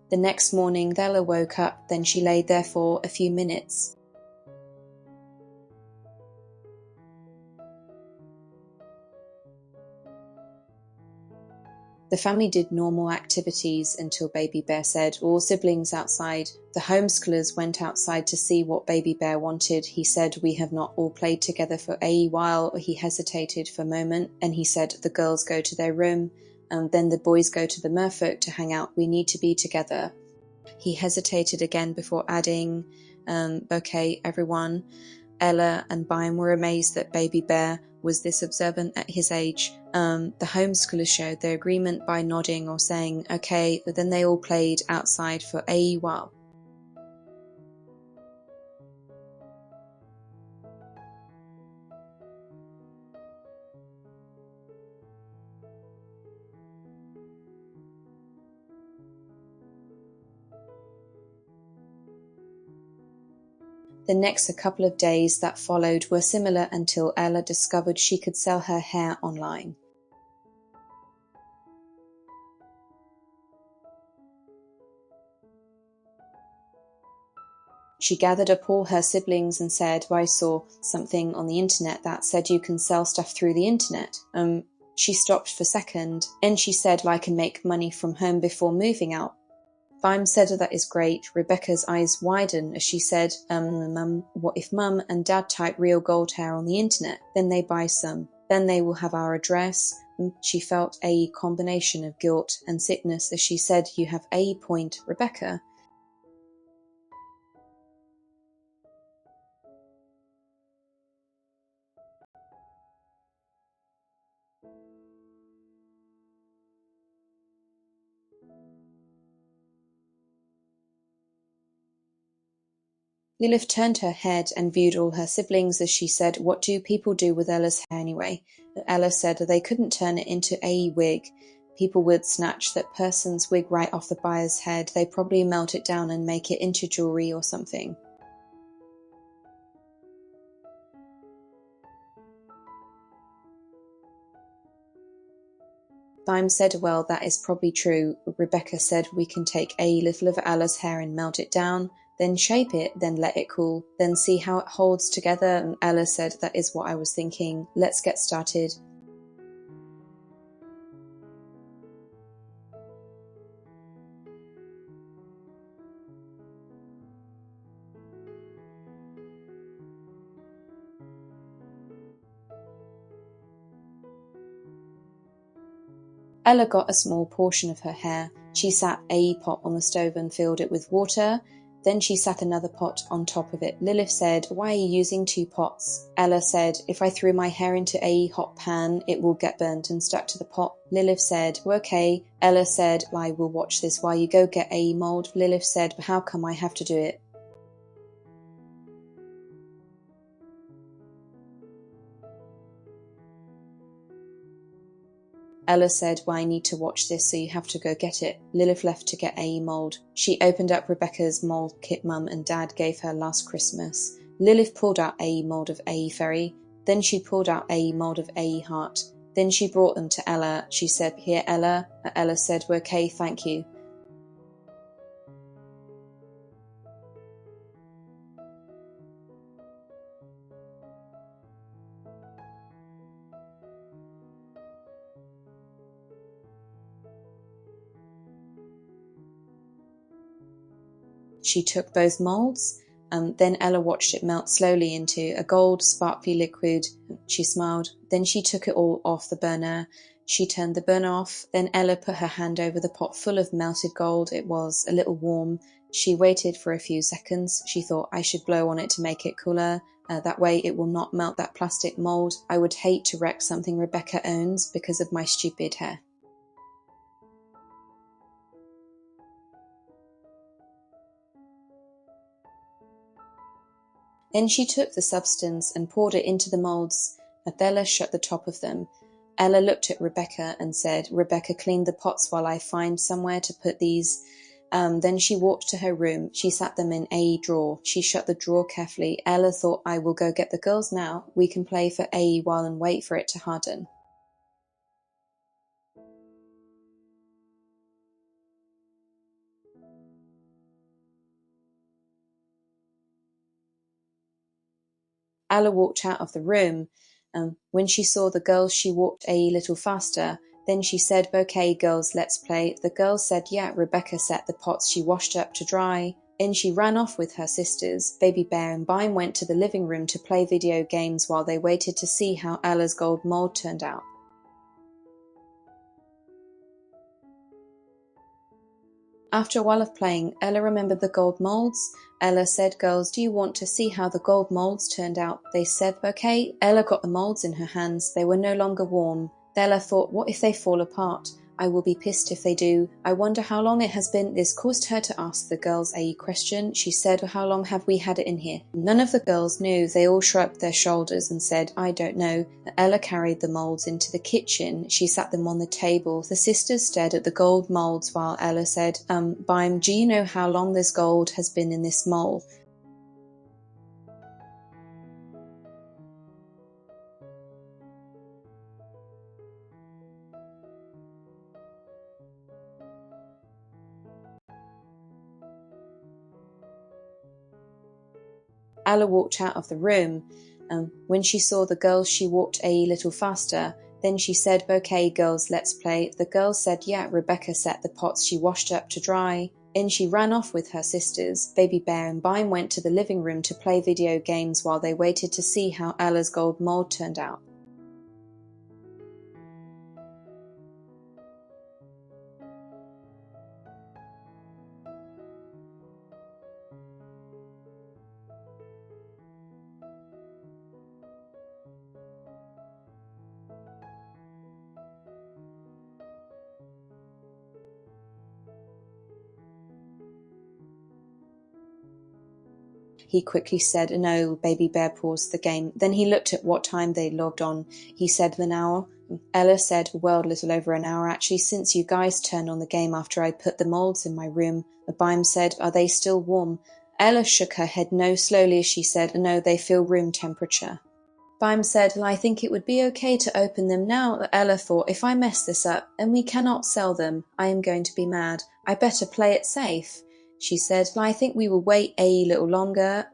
The next morning Ella woke up, then she lay there for a few minutes. The family did normal activities until Baby Bear said, all siblings outside. The homeschoolers went outside to see what Baby Bear wanted. He said, we have not all played together for a while. He hesitated for a moment and he said, the girls go to their room and then the boys go to the merfolk to hang out. We need to be together. He hesitated again before adding, okay, everyone. Ella and Byam were amazed that Baby Bear was this observant at his age. The homeschoolers showed their agreement by nodding or saying, okay, but then they all played outside for a while. The next couple of days that followed were similar until Ella discovered she could sell her hair online. She gathered up all her siblings and said, I saw something on the internet that said you can sell stuff through the internet. She stopped for a second and she said, I can make money from home before moving out. Byam said, that is great. Rebecca's eyes widened as she said, Mum, what if Mum and Dad type real gold hair on the internet? Then they buy some. Then they will have our address. She felt a combination of guilt and sickness as she said, you have a point, Rebecca. Lilith turned her head and viewed all her siblings as she said, what do people do with Ella's hair anyway? Ella said that they couldn't turn it into a wig. People would snatch that person's wig right off the buyer's head. They probably melt it down and make it into jewelry or something. Byam said, well, that is probably true. Rebecca said, we can take a little of Ella's hair and melt it down, then shape it, then let it cool, then see how it holds together. And Ella said, that is what I was thinking. Let's get started. Ella got a small portion of her hair. She sat a pot on the stove and filled it with water. Then she sat another pot on top of it. Lilith said, why are you using 2 pots? Ella said, if I threw my hair into a hot pan, it will get burnt and stuck to the pot. Lilith said, okay. Ella said, I will watch this while you go get a mould. Lilith said, but how come I have to do it? Ella said, well, I need to watch this, so you have to go get it. Lilith left to get a mould. She opened up Rebecca's mould kit Mum and Dad gave her last Christmas. Lilith pulled out a mould of a fairy. Then she pulled out a mould of a heart. Then she brought them to Ella. She said, here, Ella. Ella said, well, okay, thank you. She took both moulds, then Ella watched it melt slowly into a gold, sparkly liquid. She smiled. Then she took it all off the burner. She turned the burner off. Then Ella put her hand over the pot full of melted gold. It was a little warm. She waited for a few seconds. She thought, I should blow on it to make it cooler. That way it will not melt that plastic mould. I would hate to wreck something Rebecca owns because of my stupid hair. Then she took the substance and poured it into the moulds. Ella shut the top of them. Ella looked at Rebecca and said, Rebecca, clean the pots while I find somewhere to put these. Then she walked to her room. She sat them in a drawer. She shut the drawer carefully. Ella thought, I will go get the girls now. We can play for a while and wait for it to harden. Ella walked out of the room. When she saw the girls, she walked a little faster. Then she said, "Okay, girls, let's play." The girls said, "Yeah." Rebecca set the pots she washed up to dry. In she ran off with her sisters. Baby Bear and Bime went to the living room to play video games while they waited to see how Ella's gold mold turned out. After a while of playing, Ella remembered the gold molds. Ella said, "Girls, do you want to see how the gold molds turned out?" They said, "Okay." Ella got the molds in her hands. They were no longer warm. Ella thought, "What if they fall apart? I will be pissed if they do. I wonder how long it has been." This caused her to ask the girls a question. She said, "How long have we had it in here?" None of the girls knew. They all shrugged their shoulders and said, "I don't know." Ella carried the molds into the kitchen. She sat them on the table. The sisters stared at the gold molds while Ella said, "Bime, do you know how long this gold has been in this mold?" Ella walked out of the room. When she saw the girls, she walked a little faster. Then she said, "Okay, girls, let's play." The girls said, "Yeah." Rebecca set the pots she washed up to dry. In she ran off with her sisters. Baby Bear and Bime went to the living room to play video games while they waited to see how Ella's gold mold turned out. He quickly said, "No." Baby Bear paused the game. Then he looked at what time they logged on. He said, "An hour." Ella said, "Well, little over an hour actually, since you guys turned on the game after I put the molds in my room." Bime said, "Are they still warm?" Ella shook her head no. Slowly she said, "No, they feel room temperature." Bime said, "Well, I think it would be okay to open them now." Ella thought, "If I mess this up and we cannot sell them, I am going to be mad. I better play it safe." She said, "Well, I think we will wait a little longer."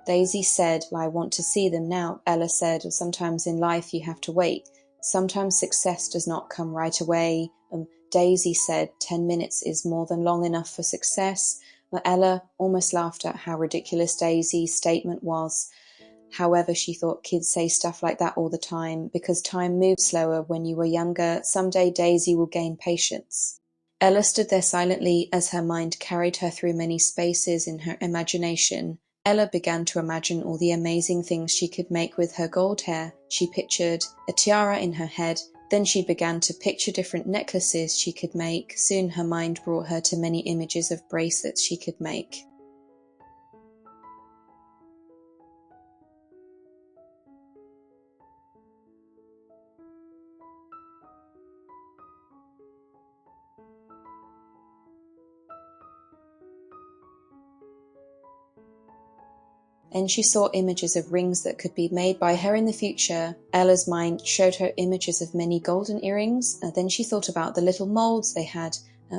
Daisy said, "Well, I want to see them now." Ella said, "Sometimes in life you have to wait. Sometimes success does not come right away." Daisy said, 10 minutes is more than long enough for success." Ella almost laughed at how ridiculous Daisy's statement was. However, she thought kids say stuff like that all the time because time moves slower when you were younger. Someday Daisy will gain patience. Ella stood there silently as her mind carried her through many spaces in her imagination. Ella began to imagine all the amazing things she could make with her gold hair. She pictured a tiara in her head. Then she began to picture different necklaces she could make. Soon her mind brought her to many images of bracelets she could make. And she saw images of rings that could be made by her in the future. Ella's mind showed her images of many golden earrings. Then she thought about the little molds they had.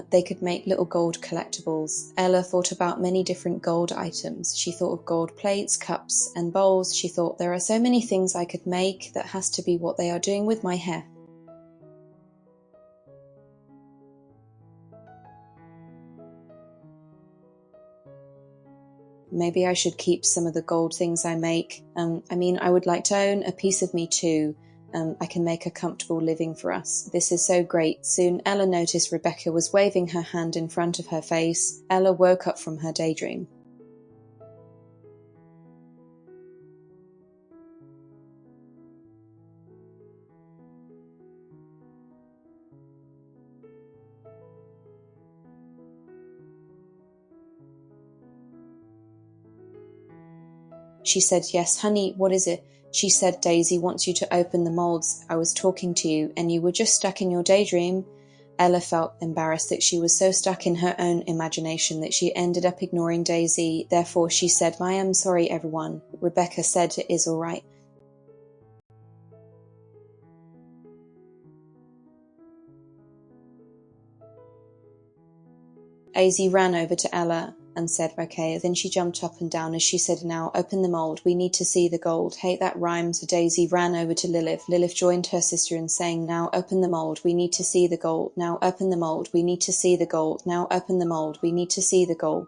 They could make little gold collectibles. Ella thought about many different gold items. She thought of gold plates, cups, and bowls. She thought, there are so many things I could make. That has to be what they are doing with my hair. Maybe I should keep some of the gold things I make. I would like to own a piece of me too. I can make a comfortable living for us. This is so great. Soon Ella noticed Rebecca was waving her hand in front of her face. Ella woke up from her daydream. She said, "Yes, honey, what is it?" She said, "Daisy wants you to open the molds. I was talking to you, and you were just stuck in your daydream." Ella felt embarrassed that she was so stuck in her own imagination that she ended up ignoring Daisy. Therefore, she said, "I am sorry, everyone." Rebecca said, "It is all right." Daisy ran over to Ella and said, okay. Then she jumped up and down as she said, now open the mould, we need to see the gold. Hate that rhyme. So Daisy ran over to Lilith. Lilith joined her sister in saying, now open the mould, we need to see the gold. Now open the mould, we need to see the gold. Now open the mould, we need to see the gold.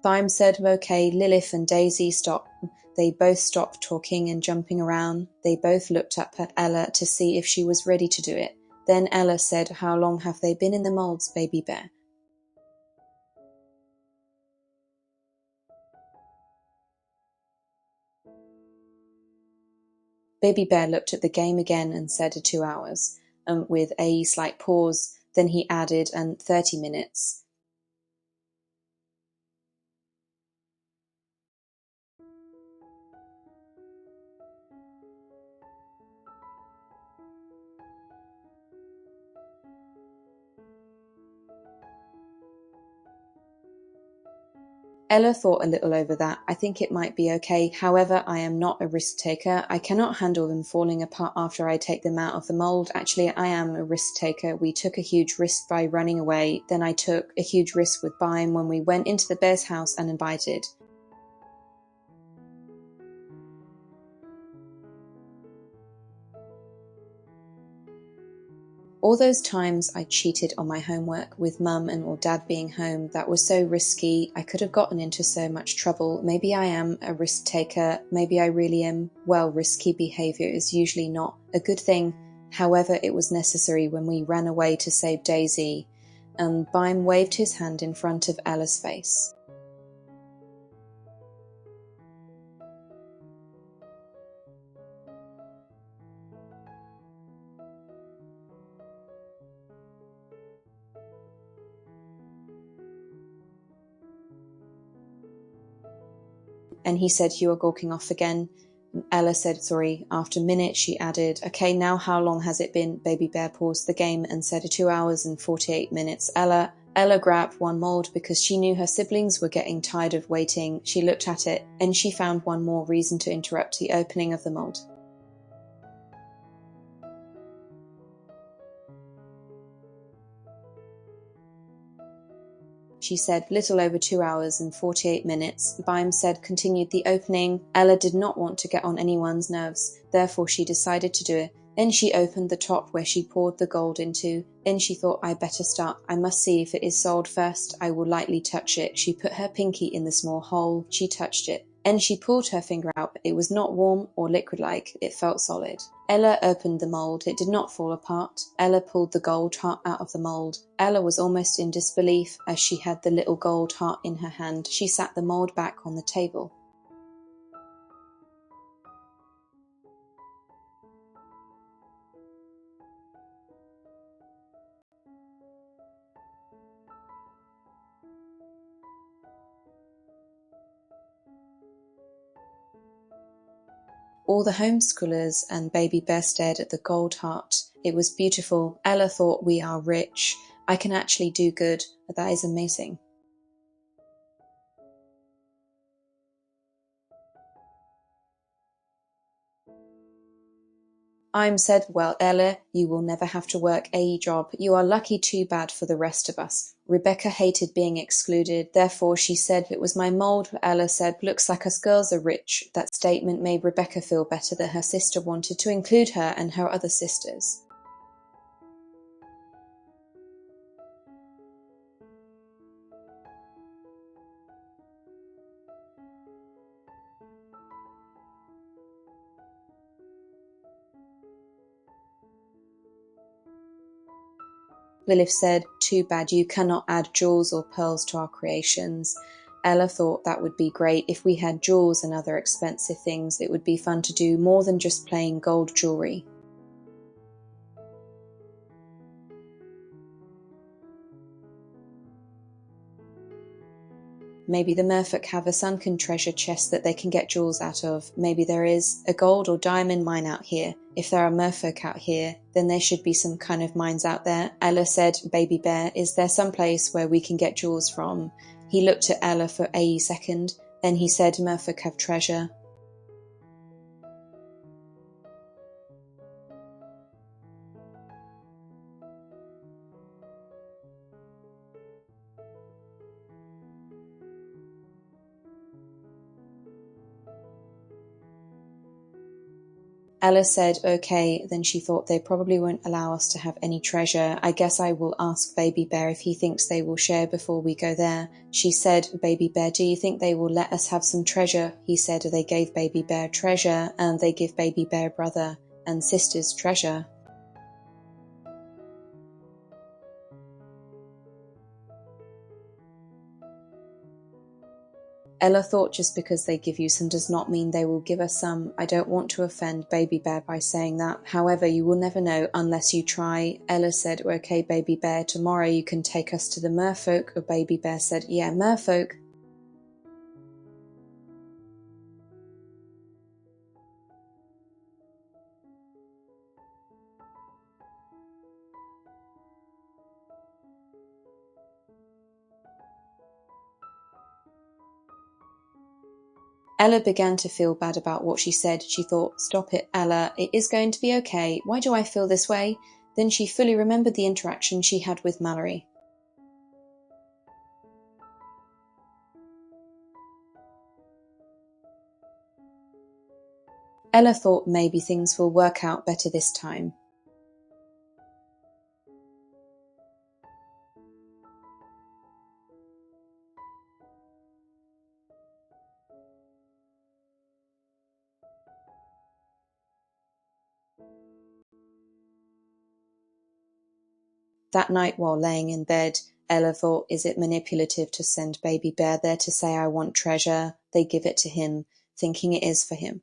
Thyme said, okay. Lilith and Daisy stopped. They both stopped talking and jumping around. They both looked up at Ella to see if she was ready to do it. Then Ella said, how long have they been in the moulds, Baby Bear? Baby Bear looked at the game again and said 2 hours, with a slight pause. Then he added, 30 minutes. Ella thought a little over that. I think it might be okay. However, I am not a risk taker. I cannot handle them falling apart after I take them out of the mould. Actually, I am a risk taker. We took a huge risk by running away. Then I took a huge risk with Bime when we went into the bear's house and invited. All those times I cheated on my homework with Mum and or Dad being home, that was so risky. I could have gotten into so much trouble. Maybe I am a risk taker. Maybe I really am. Well, risky behaviour is usually not a good thing. However, it was necessary when we ran away to save Daisy. Bime waved his hand in front of Ella's face. And he said, you are gawking off again. Ella said, sorry. After a minute, she added, okay, now how long has it been? Baby Bear paused the game and said 2 hours and 48 minutes. Ella grabbed one mould because she knew her siblings were getting tired of waiting. She looked at it and she found one more reason to interrupt the opening of the mould. She said, little over 2 hours and 48 minutes. Bime said, continued the opening. Ella did not want to get on anyone's nerves, therefore she decided to do it. Then she opened the top where she poured the gold into. Then she thought, I better start. I must see if it is sold first. I will lightly touch it. She put her pinky in the small hole. She touched it. Then she pulled her finger out. It was not warm or liquid-like. It felt solid. Ella opened the mould. It did not fall apart. Ella pulled the gold heart out of the mould. Ella was almost in disbelief as she had the little gold heart in her hand. She sat the mould back on the table. All the homeschoolers and Baby Bear stared at the gold heart. It was beautiful. Ella thought, we are rich. I can actually do good. That is amazing. I'm said, well, Ella, you will never have to work a job. You are lucky, too bad for the rest of us. Rebecca hated being excluded. Therefore, she said, it was my mould. Ella said, looks like us girls are rich. That statement made Rebecca feel better that her sister wanted to include her and her other sisters. Lilith said, too bad you cannot add jewels or pearls to our creations. Ella thought that would be great. If we had jewels and other expensive things, it would be fun to do more than just plain gold jewellery. Maybe the merfolk have a sunken treasure chest that they can get jewels out of. Maybe there is a gold or diamond mine out here. If there are merfolk out here, then there should be some kind of mines out there. Ella said, Baby Bear, is there some place where we can get jewels from? He looked at Ella for a second, then he said, merfolk have treasure. Ella said, okay, then she thought they probably won't allow us to have any treasure. I guess I will ask Baby Bear if he thinks they will share before we go there. She said, Baby Bear, do you think they will let us have some treasure? He said they gave Baby Bear treasure, and they give Baby Bear brother and sister's treasure. Ella thought just because they give you some does not mean they will give us some. I don't want to offend Baby Bear by saying that. However, you will never know unless you try. Ella said, okay, Baby Bear, tomorrow you can take us to the merfolk. Or Baby Bear said, yeah, merfolk. Ella began to feel bad about what she said. She thought, stop it, Ella, it is going to be okay. Why do I feel this way? Then she fully remembered the interaction she had with Mallory. Ella thought maybe things will work out better this time. That night while laying in bed, Ella thought, is it manipulative to send Baby Bear there to say I want treasure? They give it to him, thinking it is for him.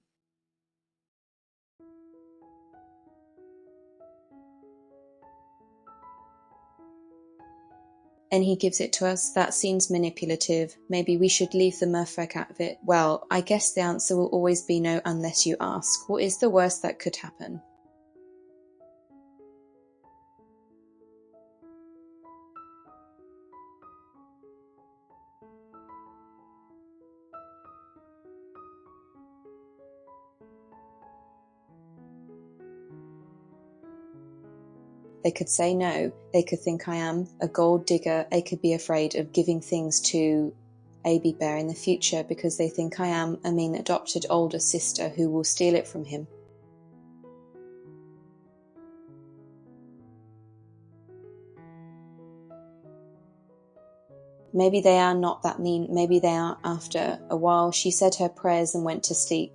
And he gives it to us. That seems manipulative. Maybe we should leave the merfolk out of it. Well, I guess the answer will always be no unless you ask. What is the worst that could happen? They could say no. They could think I am a gold digger. They could be afraid of giving things to Baby Bear in the future because they think I am a mean adopted older sister who will steal it from him. Maybe they are not that mean. Maybe they are. After a while, she said her prayers and went to sleep.